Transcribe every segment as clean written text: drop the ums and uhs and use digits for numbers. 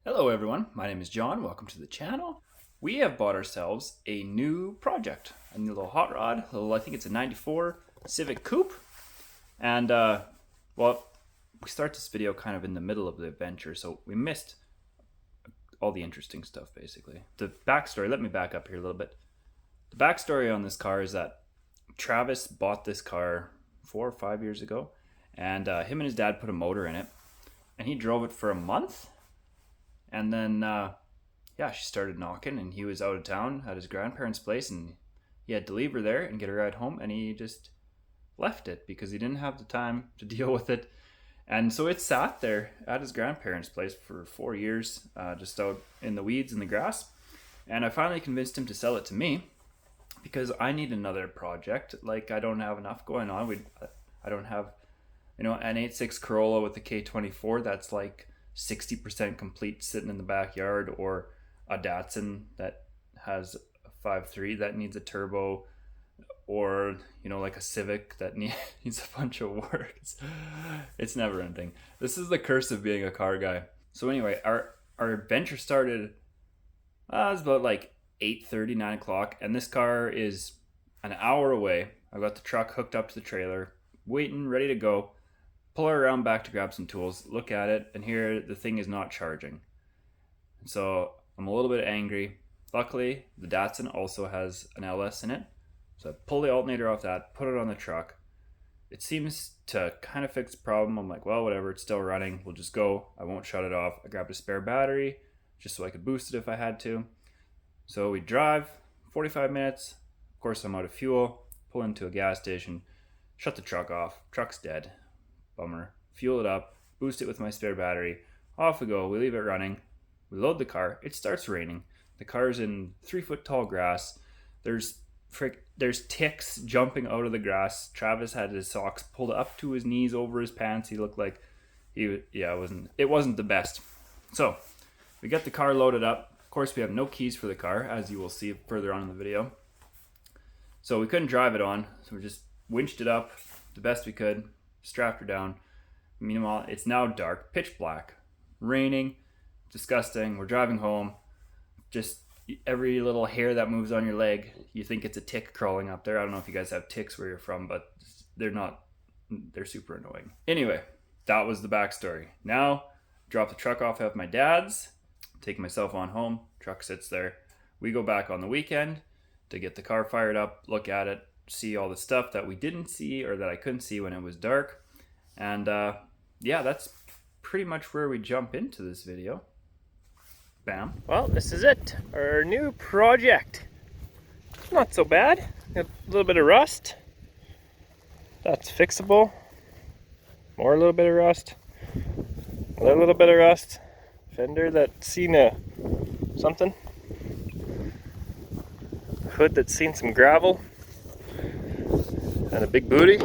Hello everyone, my name is John, welcome to the channel. We have bought ourselves a new project, a new little hot rod, I think it's a 94 Civic Coupe. And well, we start this video kind of in the middle of the adventure, so we missed all the interesting stuff basically. The backstory, let me back up here a little bit. The backstory on this car is that Travis bought this car 4 or 5 years ago, and him and his dad put a motor in it, and he drove it for a month. And then, she started knocking, and he was out of town at his grandparents' place, and he had to leave her there and get her ride home, and he just left it because he didn't have the time to deal with it. And so it sat there at his grandparents' place for 4 years, just out in the weeds and the grass. And I finally convinced him to sell it to me because I need another project. Like, I don't have enough going on. I don't have, an 86 Corolla with a K24 that's like 60% complete sitting in the backyard, or a Datsun that has a 5.3 that needs a turbo, or like a Civic that needs a bunch of work. It's never ending. This is the curse of being a car guy. So anyway, our adventure started, it was about like 8:30, 9 o'clock, and this car is an hour away. I got the truck hooked up to the trailer, waiting, ready to go. Pull her around back to grab some tools, look at it, and here the thing is not charging. So I'm a little bit angry. Luckily, the Datsun also has an LS in it. So I pull the alternator off that, put it on the truck. It seems to kind of fix the problem. I'm like, well, whatever, it's still running. We'll just go. I won't shut it off. I grabbed a spare battery just so I could boost it if I had to. So we drive 45 minutes. Of course, I'm out of fuel. Pull into a gas station, shut the truck off. Truck's dead. Bummer. Fuel it up, boost it with my spare battery. Off we go. We leave it running. We load the car. It starts raining. The car's in 3-foot tall grass. There's ticks jumping out of the grass. Travis had his socks pulled up to his knees over his pants. He looked like it wasn't the best. So we get the car loaded up. Of course, we have no keys for the car, as you will see further on in the video. So we couldn't drive it on, so we just winched it up the best we could. Strapped her down. Meanwhile, it's now dark, pitch black, raining, disgusting. We're driving home. Just every little hair that moves on your leg, you think it's a tick crawling up there. I don't know if you guys have ticks where you're from, but they're super annoying. Anyway, that was the backstory. Now, drop the truck off at my dad's, take myself on home. Truck sits there. We go back on the weekend to get the car fired up, look at it, see all the stuff that we didn't see or that I couldn't see when it was dark. And that's pretty much where we jump into this video. Bam. Well, this is it, our new project. Not so bad. Got a little bit of rust. That's fixable. More a little bit of rust. Another little bit of rust. Fender that's seen something. Hood that's seen some gravel. And a big booty.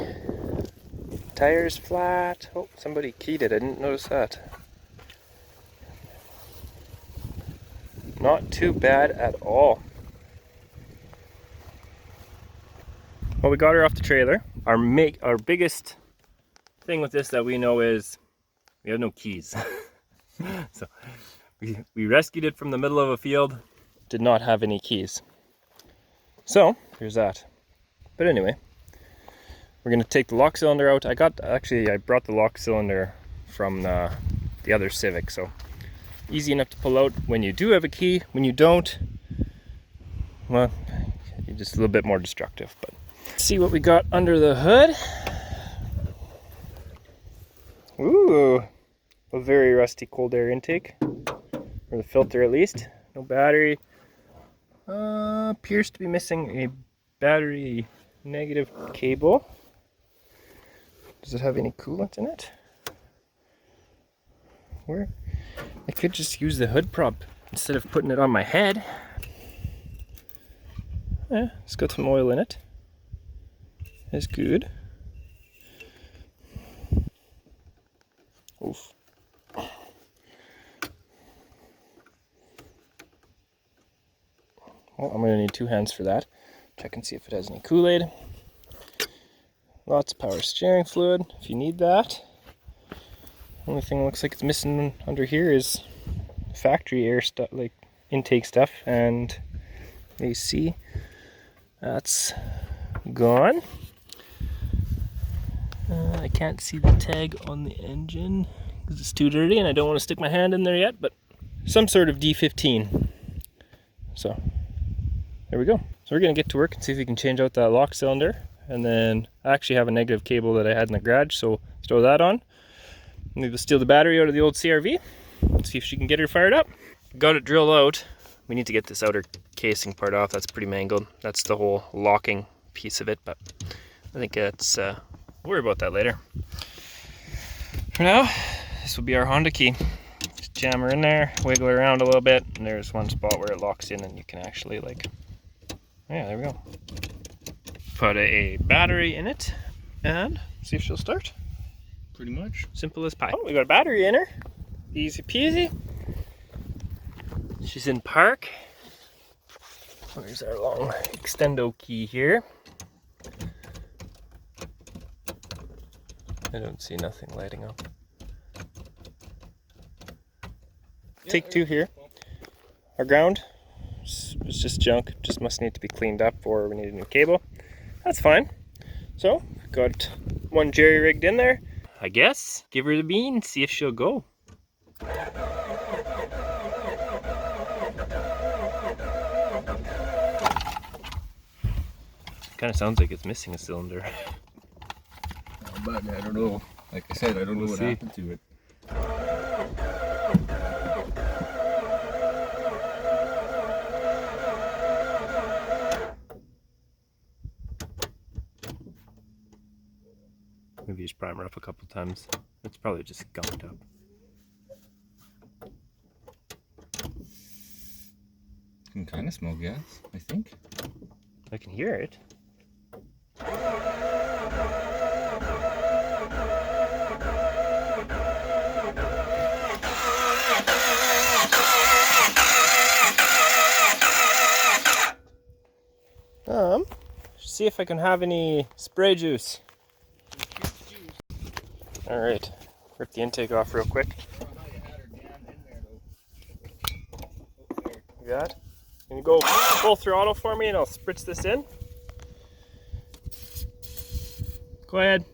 Tires flat. Oh, somebody keyed it. I didn't notice that. Not too bad at all. Well, we got her off the trailer. Our biggest thing with this that we know is we have no keys. So we rescued it from the middle of a field. Did not have any keys. So there's that. But anyway. We're going to take the lock cylinder out. I brought the lock cylinder from the other Civic, so easy enough to pull out when you do have a key. When you don't, well, you're just a little bit more destructive. But let's see what we got under the hood. Ooh, a very rusty cold air intake, or the filter at least. No battery. Appears to be missing a battery negative cable. Does it have any coolant in it? Where? I could just use the hood prop instead of putting it on my head. Yeah, it's got some oil in it. That's good. Oof. Well, I'm going to need 2 hands for that. Check and see if it has any Kool-Aid. Lots of power steering fluid if you need that. Only thing that looks like it's missing under here is factory air stuff, like intake stuff, and you see that's gone. I can't see the tag on the engine because it's too dirty and I don't want to stick my hand in there yet, but some sort of D15. So there we go. So we're gonna get to work and see if we can change out that lock cylinder, and then I actually have a negative cable that I had in the garage, so let's throw that on. Maybe we'll steal the battery out of the old CRV. Let's see if she can get her fired up. Got it drilled out. We need to get this outer casing part off. That's pretty mangled. That's the whole locking piece of it, but I think it's we'll worry about that later. For now, this will be our Honda key. Just jam her in there, wiggle her around a little bit, and there's one spot where it locks in and you can actually yeah, there we go. Put a battery in it and see if she'll start. Pretty much. Simple as pie. Oh, we got a battery in her. Easy peasy. She's in park. Where's our long extendo key here? I don't see nothing lighting up. Take two here. Our ground was just junk. Just must need to be cleaned up, or we need a new cable. That's fine. So, got one jerry rigged in there. I guess give her the bean, see if she'll go. Kind of sounds like it's missing a cylinder. But I don't know. Like I said, I don't know what happened to it. Maybe just prime her up a couple times. It's probably just gunked up. You can kind of smell gas, I think. I can hear it. See if I can have any spray juice. Alright, rip the intake off real quick. You got it? Can you go full throttle for me and I'll spritz this in? Go ahead.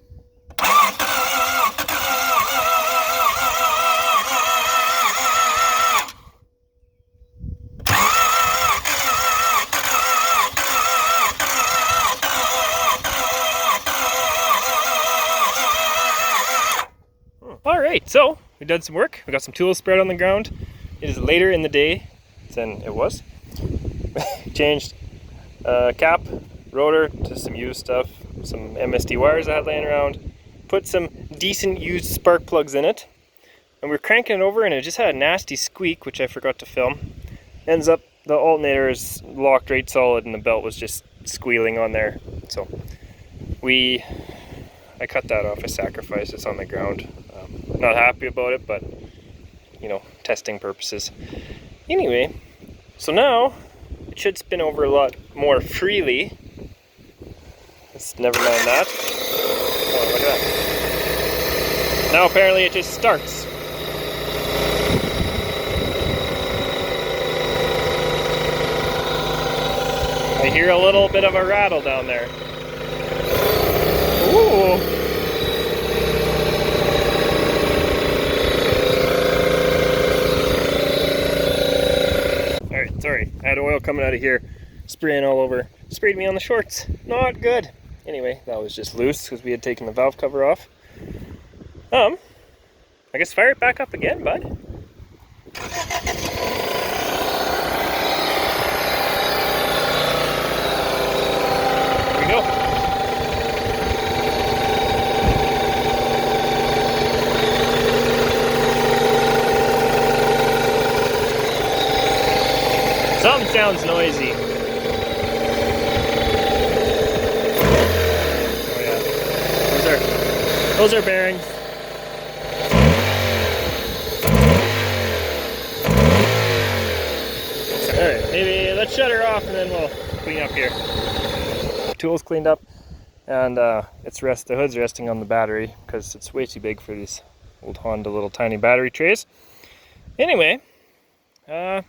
Alright, so we've done some work. We got some tools spread on the ground. It is later in the day than it was. Changed cap, rotor to some used stuff, some MSD wires I had laying around, put some decent used spark plugs in it, and we're cranking it over and it just had a nasty squeak, which I forgot to film. Ends up the alternator is locked right solid and the belt was just squealing on there. So I cut that off, I sacrificed it on the ground. Not happy about it, but you know, testing purposes. Anyway, so now it should spin over a lot more freely. Let's never mind that. Oh, look at that. Now apparently it just starts. I hear a little bit of a rattle down there. Ooh. Sorry, I had oil coming out of here, spraying all over. Sprayed me on the shorts. Not good. Anyway, that was just loose because we had taken the valve cover off. I guess fire it back up again, bud. Here we go. Something sounds noisy. Oh yeah. Those are bearings. Alright, maybe let's shut her off and then we'll clean up here. Tools cleaned up, and the hood's resting on the battery because it's way too big for these old Honda little tiny battery trays. Anyway, I'll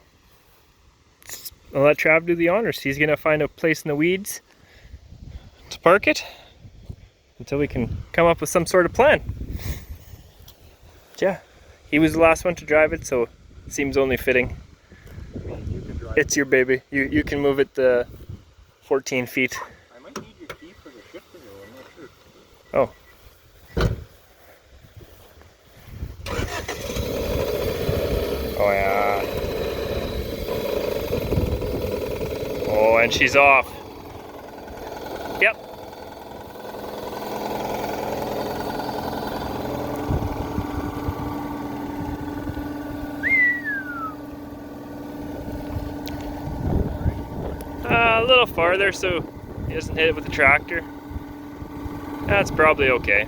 let Trav do the honors. He's gonna find a place in the weeds to park it until we can come up with some sort of plan. Yeah, he was the last one to drive it, so it seems only fitting. It's your baby. You can move it the 14 feet. I might need your key for the shifter though, I'm not sure. Oh. Oh yeah. Oh, and she's off. Yep. A little farther so he doesn't hit it with the tractor. That's probably okay.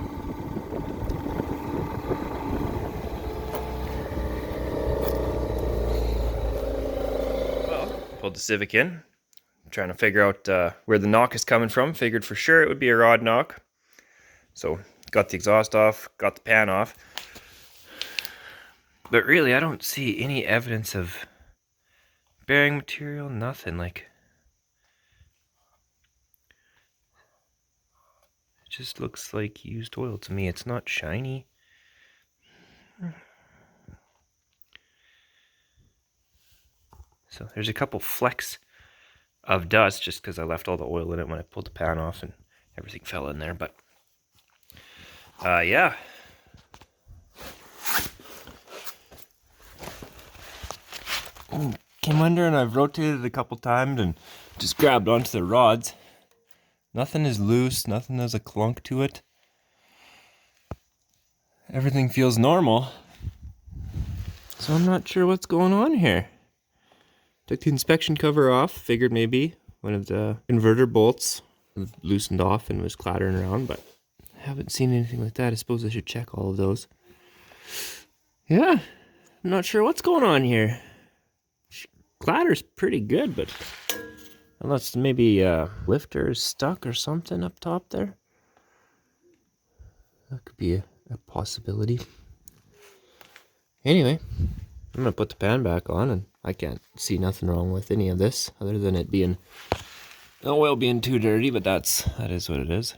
Well, pulled the Civic in. I'm trying to figure out where the knock is coming from. Figured for sure it would be a rod knock. So got the exhaust off, got the pan off. But really, I don't see any evidence of bearing material, nothing. Like, it just looks like used oil to me. It's not shiny. So there's a couple flecks of dust just because I left all the oil in it when I pulled the pan off and everything fell in there. But yeah. Came under and I've rotated it a couple times and just grabbed onto the rods. Nothing is loose, nothing has a clunk to it. Everything feels normal. So I'm not sure what's going on here. Took the inspection cover off, figured maybe one of the inverter bolts loosened off and was clattering around, but I haven't seen anything like that. I suppose I should check all of those. Yeah, I'm not sure what's going on here. Clatter's pretty good, but unless maybe lifter is stuck or something up top there. That could be a possibility. Anyway, I'm gonna put the pan back on, and I can't see nothing wrong with any of this other than it being the oil being too dirty, but that is what it is.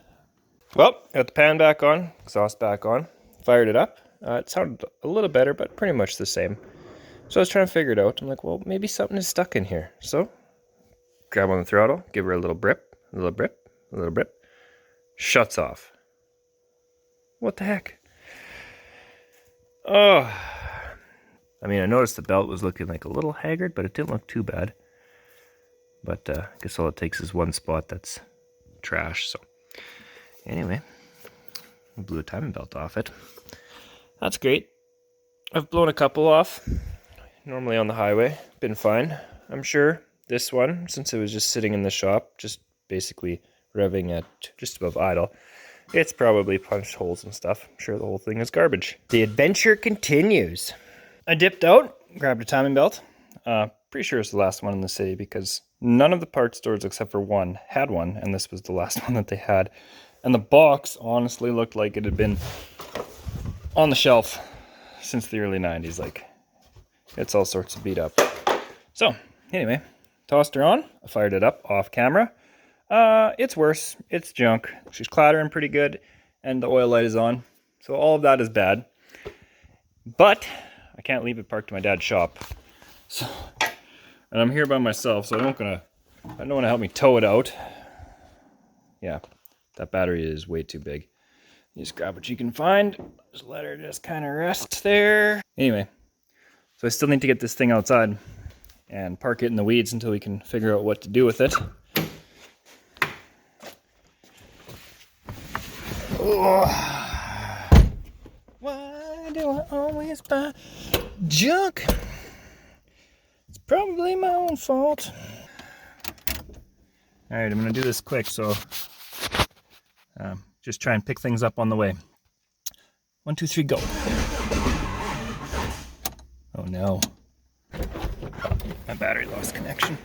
Well, got the pan back on, exhaust back on, fired it up. It sounded a little better, but pretty much the same. So I was trying to figure it out. I'm like, well, maybe something is stuck in here. So grab on the throttle, give her a little brip, a little brip, a little brip. Shuts off. What the heck? Oh. I mean, I noticed the belt was looking like a little haggard, but it didn't look too bad. But I guess all it takes is one spot that's trash. So anyway, I blew a timing belt off it. That's great. I've blown a couple off. Normally on the highway. Been fine, I'm sure. This one, since it was just sitting in the shop, just basically revving at just above idle, it's probably punched holes and stuff. I'm sure the whole thing is garbage. The adventure continues. I dipped out, grabbed a timing belt. Pretty sure it's the last one in the city because none of the parts stores except for one had one, and this was the last one that they had. And the box honestly looked like it had been on the shelf since the early 90s. Like, it's all sorts of beat up. So, anyway, tossed her on. I fired it up off camera. It's worse. It's junk. She's clattering pretty good, and the oil light is on. So all of that is bad. But I can't leave it parked in my dad's shop. So, and I'm here by myself, so I don't want to help me tow it out. Yeah, that battery is way too big. You just grab what you can find. Just let her just kind of rest there. Anyway, so I still need to get this thing outside and park it in the weeds until we can figure out what to do with it. Oh. Why do I always buy junk? It's probably my own fault. Alright, I'm going to do this quick, so just try and pick things up on the way. 1, 2, 3, go. Oh no. My battery lost connection.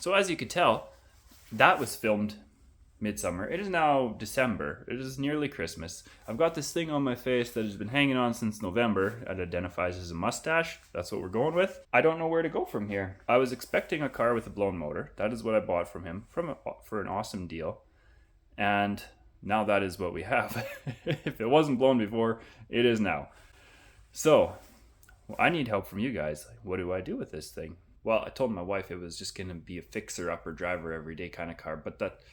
So as you could tell, that was filmed midsummer. It is now December. It is nearly Christmas. I've got this thing on my face that has been hanging on since November. It identifies as a mustache. That's what we're going with. I don't know where to go from here. I was expecting a car with a blown motor. That is what I bought from him for an awesome deal. And now that is what we have. If it wasn't blown before, it is now. So I need help from you guys. What do I do with this thing? Well, I told my wife it was just going to be a fixer-upper driver everyday kind of car, but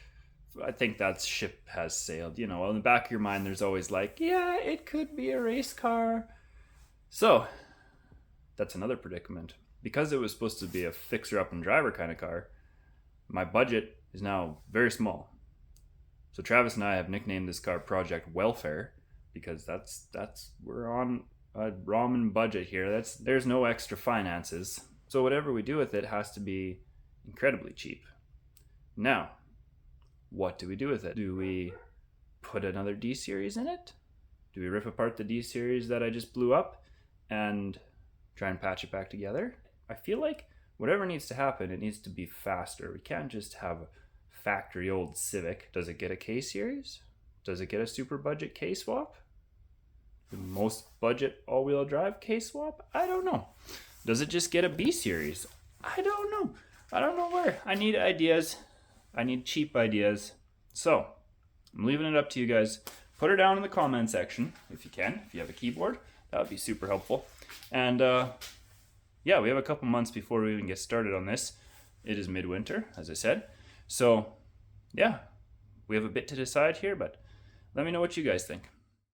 I think that ship has sailed. You know, in the back of your mind, there's always like, yeah, it could be a race car. So that's another predicament. Because it was supposed to be a fixer-up and driver kind of car, my budget is now very small. So Travis and I have nicknamed this car Project Welfare, because that's we're on a ramen budget here. There's no extra finances. So whatever we do with it has to be incredibly cheap. Now, what do we do with it? Do we put another D series in it? Do we rip apart the D series that I just blew up and try and patch it back together? I feel like whatever needs to happen, it needs to be faster. We can't just have a factory old Civic. Does it get a K series? Does it get a super budget K swap? The most budget all-wheel drive K swap? I don't know. Does it just get a B series? I don't know. I don't know where. I need ideas. I need cheap ideas. So I'm leaving it up to you guys. Put her down in the comment section if you can. If you have a keyboard, that would be super helpful. And yeah, we have a couple months before we even get started on this. It is midwinter, as I said. So yeah, we have a bit to decide here, but let me know what you guys think.